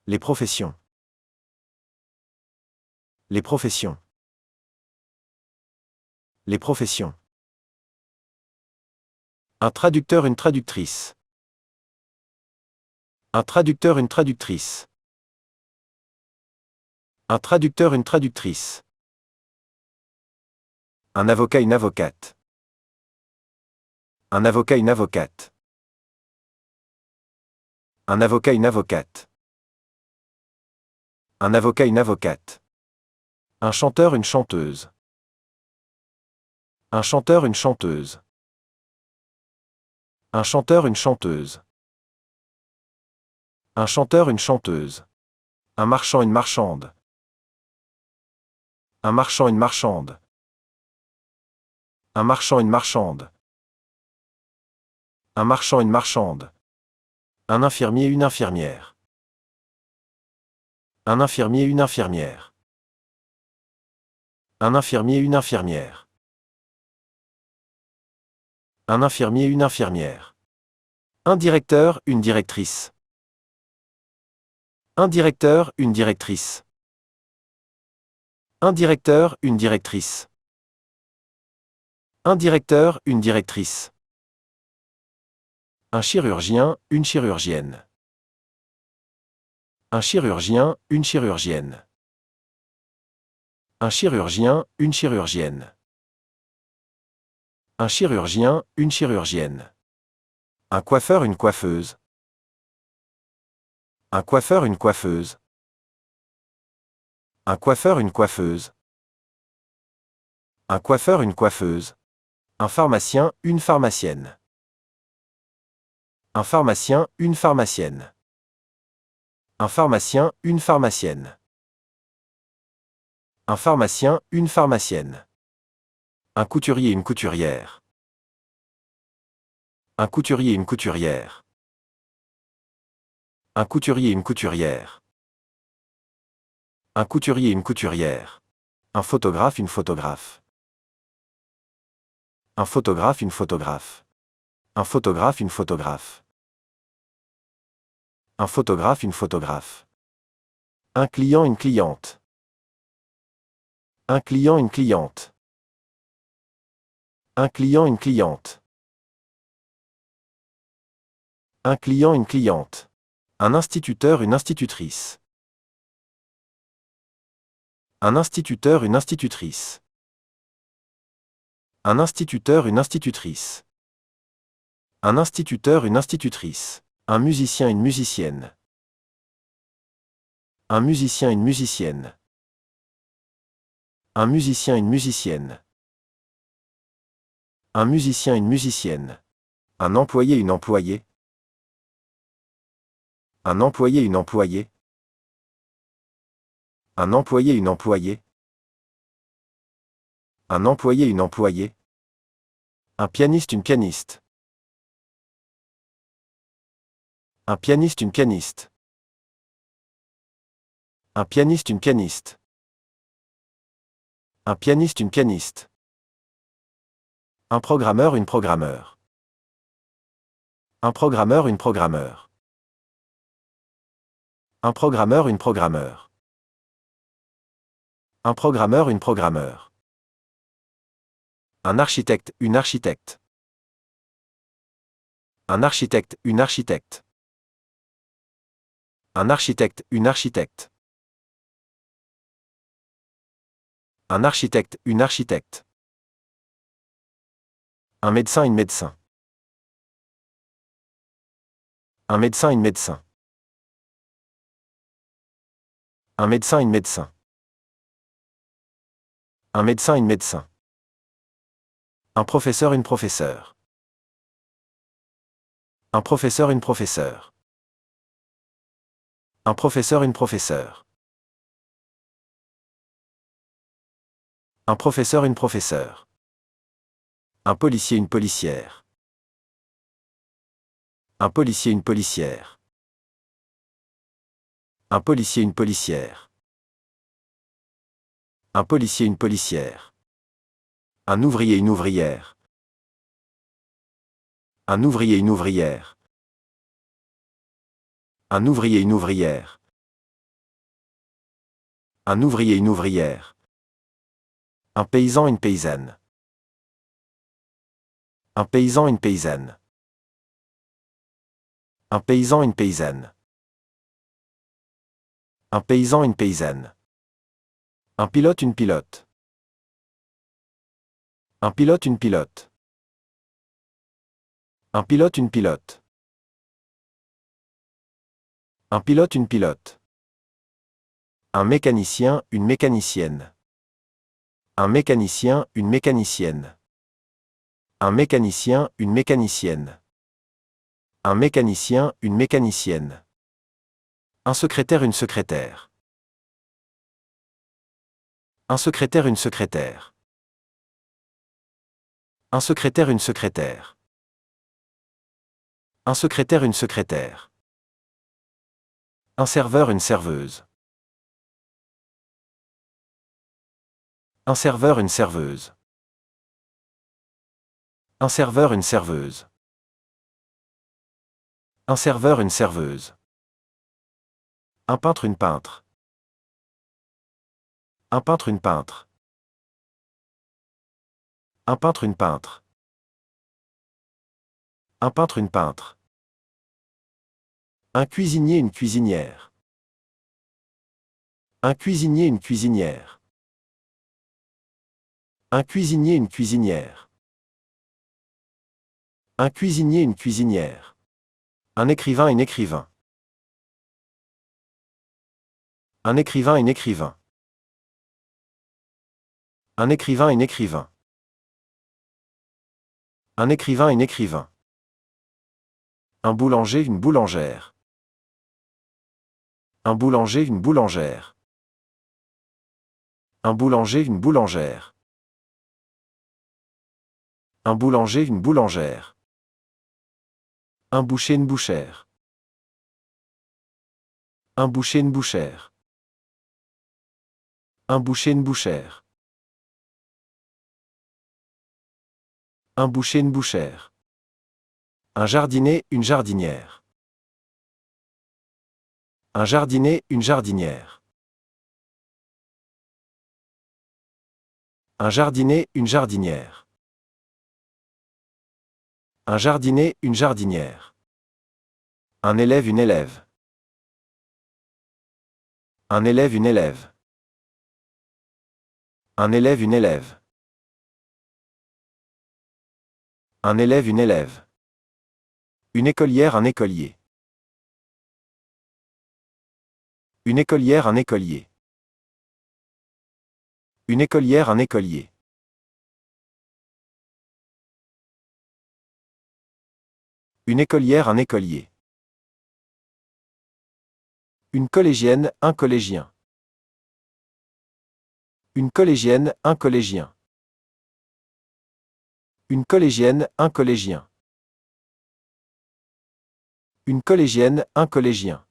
Les professions. Les professions. Les professions. Un traducteur, une traductrice. Un traducteur, une traductrice. Un traducteur, une traductrice. Un avocat, une avocate. Un avocat, une avocate. Un avocat, une avocate. Un avocat, une avocate. Un chanteur, une chanteuse. Un chanteur, une chanteuse. Un chanteur, une chanteuse. Un chanteur, une chanteuse. Un marchand, une marchande. Un marchand, une marchande. Un marchand, une marchande. Un marchand, une marchande. Un infirmier, une infirmière. Un infirmier, une infirmière. Un infirmier, une infirmière. Un infirmier, une infirmière. Un directeur, une directrice. Un directeur, une directrice. Un directeur, une directrice. Un directeur, une directrice. Un chirurgien, une chirurgienne. Un chirurgien, une chirurgienne. Un chirurgien, une chirurgienne. Un chirurgien, une chirurgienne. Un coiffeur, une coiffeuse. Un coiffeur, une coiffeuse. Un coiffeur, une coiffeuse. Un coiffeur, une coiffeuse. Un pharmacien, une pharmacienne. Un pharmacien, une pharmacienne. Un pharmacien, une pharmacienne. Un pharmacien, une pharmacienne. Un couturier, une couturière. Un couturier, une couturière. Un couturier, une couturière. Un couturier, une couturière. Un photographe, une photographe. Un photographe, une photographe. Un photographe, une photographe. Un photographe, une photographe. Un client, une cliente. Un client, une cliente. Un client, une cliente. Un client, une cliente. Un instituteur, une institutrice. Un instituteur, une institutrice. Un instituteur, une institutrice. Un instituteur, une institutrice. Un musicien, une musicienne. Un musicien, une musicienne. Un musicien, une musicienne. Un musicien, une musicienne. Un employé, une employée. Un employé, une employée. Un employé, une employée. Un employé, une employée. Un pianiste, une pianiste. Un pianiste, une pianiste. Un pianiste, une pianiste. Un pianiste, une pianiste. Un programmeur, une programmeur. Un programmeur, une programmeur. Un programmeur, une programmeur. Un programmeur, une programmeur. Un architecte, une architecte. Un architecte, une architecte. Un architecte, une architecte. Un architecte, une architecte. Un médecin, une médecin. Un médecin, une médecin. Un médecin, une médecin. Un médecin, une médecin. Un professeur, une professeure. Un professeur, une professeure. Un professeur, une professeure. Un professeur, une professeure. Un policier, une policière. Un policier, une policière. Un policier, une policière. Un policier, une policière. Un ouvrier, une ouvrière. Un ouvrier, une ouvrière. Un ouvrier, une ouvrière. Un ouvrier, une ouvrière. Un paysan, une paysanne. Un paysan, une paysanne. Un paysan, une paysanne. Un paysan, une paysanne. Un pilote, une pilote. Un pilote, une pilote. Un pilote, une pilote. Un pilote, une pilote. Un mécanicien, une mécanicienne. Un mécanicien, une mécanicienne. Un mécanicien, une mécanicienne. Un mécanicien, une mécanicienne. Un secrétaire, une secrétaire. Un secrétaire, une secrétaire. Un secrétaire, une secrétaire. Un secrétaire, une secrétaire. Un serveur, une serveuse. Un serveur, une serveuse. Un serveur, une serveuse. Un serveur, une serveuse. Un peintre, une peintre. Un peintre, une peintre. Un peintre, une peintre. Un peintre, une peintre. Un cuisinier, une cuisinière. Un cuisinier, une cuisinière. Un cuisinier, une cuisinière. Un cuisinier, une cuisinière. Un écrivain, une écrivain. Un écrivain, une écrivain. Un écrivain, une écrivain. Un écrivain, une écrivain. Un boulanger, une boulangère. Un boulanger, une boulangère. Un boulanger, une boulangère. Un boulanger, une boulangère. Un boucher, une bouchère. Un boucher, une bouchère. Un boucher, une bouchère. Un boucher, une bouchère. Un jardinier, une jardinière. Un jardinier, une jardinière. Un jardinier, une jardinière. Un jardinier, une jardinière. Un élève, une élève. Un élève, une élève. Un élève, une élève. Un élève, une élève. Une écolière, un écolier. Une écolière, un écolier. Une écolière, un écolier. Une écolière, un écolier. Une collégienne, un collégien. Une collégienne, un collégien. Une collégienne, un collégien. Une collégienne, un collégien.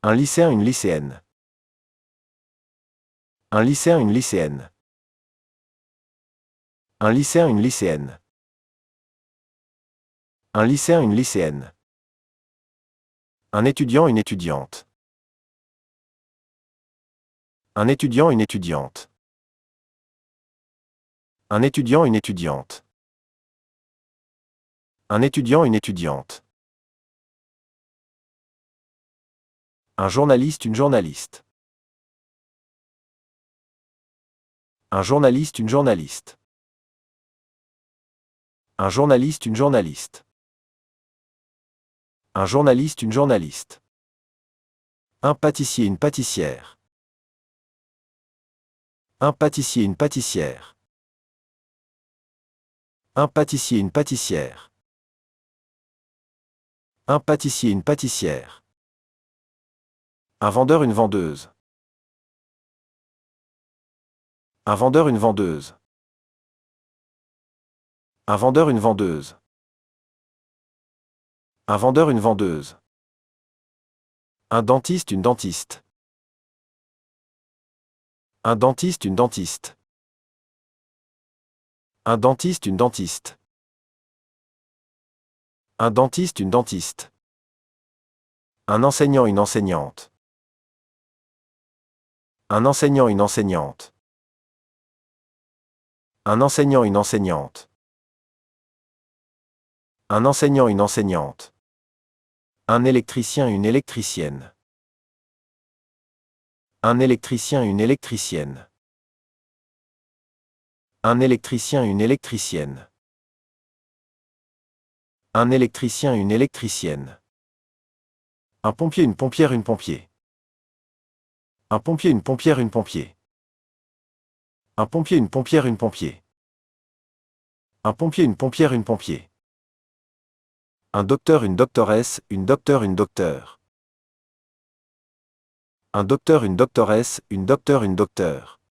Un lycéen, une lycéenne. Un lycéen, une lycéenne. Un lycéen, une lycéenne. Un lycéen, une lycéenne. Un étudiant, une étudiante. Un étudiant, une étudiante. Un étudiant, une étudiante. Un étudiant, une étudiante. Un journaliste, une journaliste. Un journaliste, une journaliste. Un journaliste, une journaliste. Un journaliste, une journaliste. Un pâtissier, une pâtissière. Un pâtissier, une pâtissière. Un pâtissier, une pâtissière. Un pâtissier, une pâtissière. Un vendeur, une vendeuse. Un vendeur, une vendeuse. Un vendeur, une vendeuse. Un vendeur, une vendeuse. Un dentiste, une dentiste. Un dentiste, une dentiste. Un dentiste, une dentiste. Un dentiste, une dentiste. Un enseignant, une enseignante. Un enseignant, une enseignante. Un enseignant, une enseignante. Un enseignant, une enseignante. Un électricien, une électricienne. Un électricien, une électricienne. Un électricien, une électricienne. Un électricien, une électricienne. Un pompier, une pompière, une pompier. Un pompier, une pompière, une pompier. Un pompier, une pompière, une pompier. Un pompier, une pompière, une pompier. Un docteur, une doctoresse, une docteur, une docteur. Un docteur, une doctoresse, une docteur, une docteur.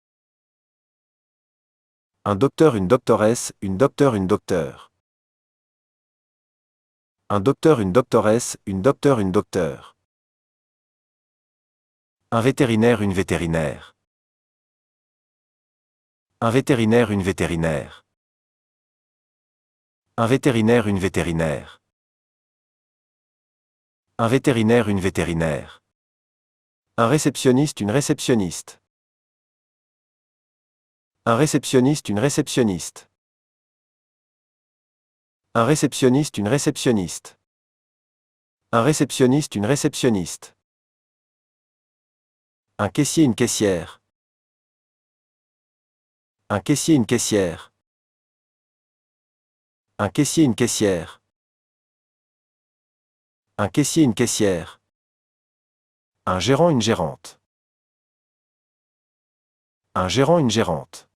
Un docteur, une doctoresse, une docteur, une docteur. Un docteur, une doctoresse, une docteur, une docteur. Un vétérinaire, une vétérinaire. Un vétérinaire, une vétérinaire. Un vétérinaire, une vétérinaire. Un vétérinaire, une vétérinaire. Un réceptionniste, une réceptionniste. Un réceptionniste, une réceptionniste. Un réceptionniste, une réceptionniste. Un réceptionniste, une réceptionniste. Un caissier, une caissière. Un caissier, une caissière. Un caissier, une caissière. Un caissier, une caissière. Un gérant, une gérante. Un gérant, une gérante.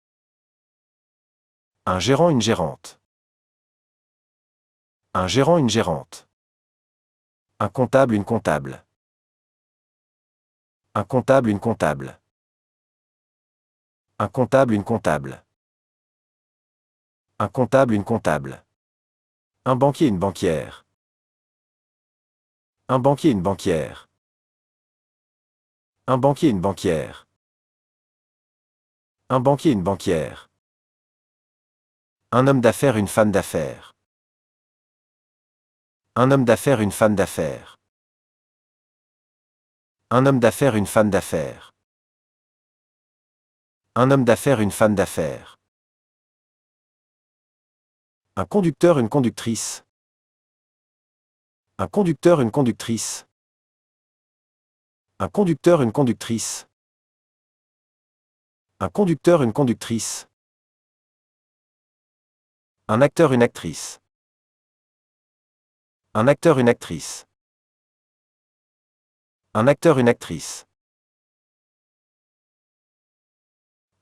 Un gérant, une gérante. Un gérant, une gérante. Un comptable, une comptable. Un comptable, une comptable. Un comptable, une comptable. Un comptable, une comptable. Un banquier, une banquière. Un banquier, une banquière. Un banquier, une banquière. Un banquier, une banquière. Un homme d'affaires, une femme d'affaires. Un homme d'affaires, une femme d'affaires. Un homme d'affaires, une femme d'affaires. Un homme d'affaires, une femme d'affaires. Un conducteur, une conductrice. Un conducteur, une conductrice. Un conducteur, une conductrice. Un conducteur, une conductrice. Un acteur, une actrice. Un acteur, une actrice. Un acteur, une actrice.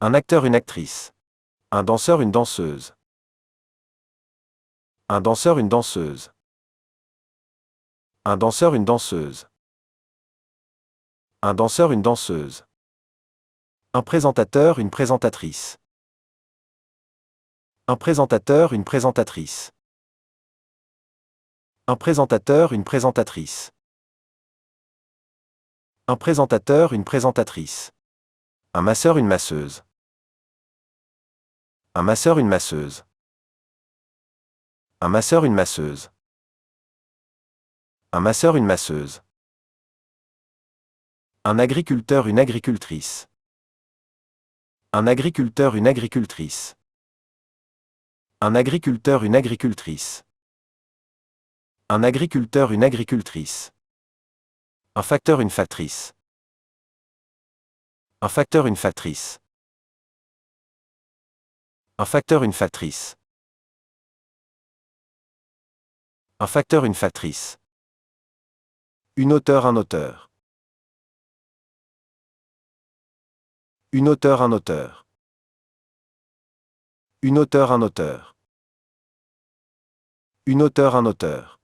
Un acteur, une actrice. Un danseur, une danseuse. Un danseur, une danseuse. Un danseur, une danseuse. Un danseur, une danseuse. Un présentateur, une présentatrice. Un présentateur, une présentatrice. Un présentateur, une présentatrice. Un présentateur, une présentatrice. Un masseur, une masseuse. Un masseur, une masseuse. Un masseur, une masseuse. Un masseur, une masseuse. Un agriculteur, une agricultrice. Un agriculteur, une agricultrice. Un agriculteur, une agricultrice. Un agriculteur, une agricultrice. Un facteur, une factrice. Un facteur, une factrice. Un facteur, une factrice. Un facteur, une factrice. Une auteure, un auteur. Une auteure, un auteur. Une auteure, un auteur. Une auteure, un auteur.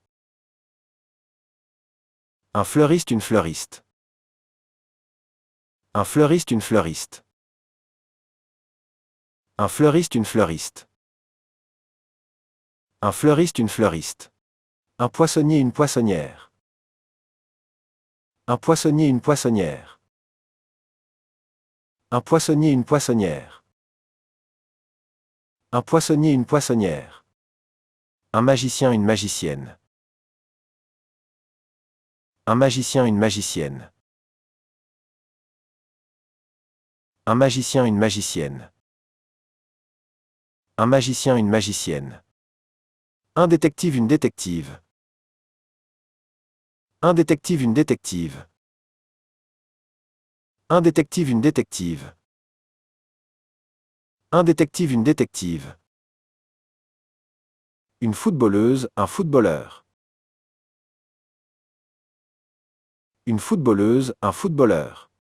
Un fleuriste, une fleuriste. Un fleuriste, une fleuriste. Un fleuriste, une fleuriste. Un fleuriste, une fleuriste. Un poissonnier, une poissonnière. Un poissonnier, une poissonnière. Un poissonnier, une poissonnière. Un poissonnier, une poissonnière. Un magicien, une magicienne. Un magicien, une magicienne. Un magicien, une magicienne. Un magicien, une magicienne. Un détective, une détective. Un détective, une détective. Un détective, une détective. Un détective, une détective. Une footballeuse, un footballeur. Une footballeuse, un footballeur.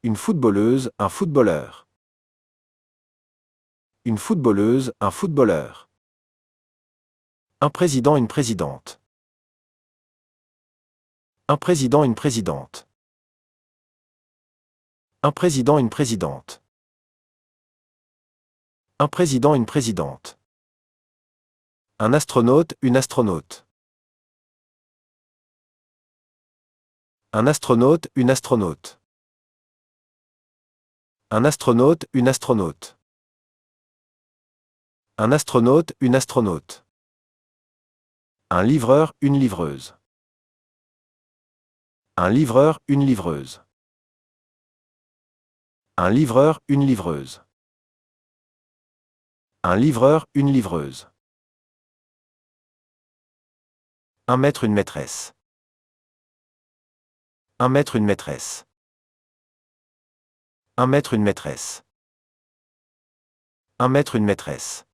Une footballeuse, un footballeur. Une footballeuse, un footballeur. Un président, une présidente. Un président, une présidente. Un président, une présidente. Un président, une présidente. Un astronaute, une astronaute. Un astronaute, une astronaute. Un astronaute, une astronaute. Un astronaute, une astronaute. Un livreur, une livreuse. Un livreur, une livreuse. Un livreur, une livreuse. Un livreur, une livreuse. Un maître, une maîtresse. Un maître, une maîtresse. Un maître, une maîtresse. Un maître, une maîtresse.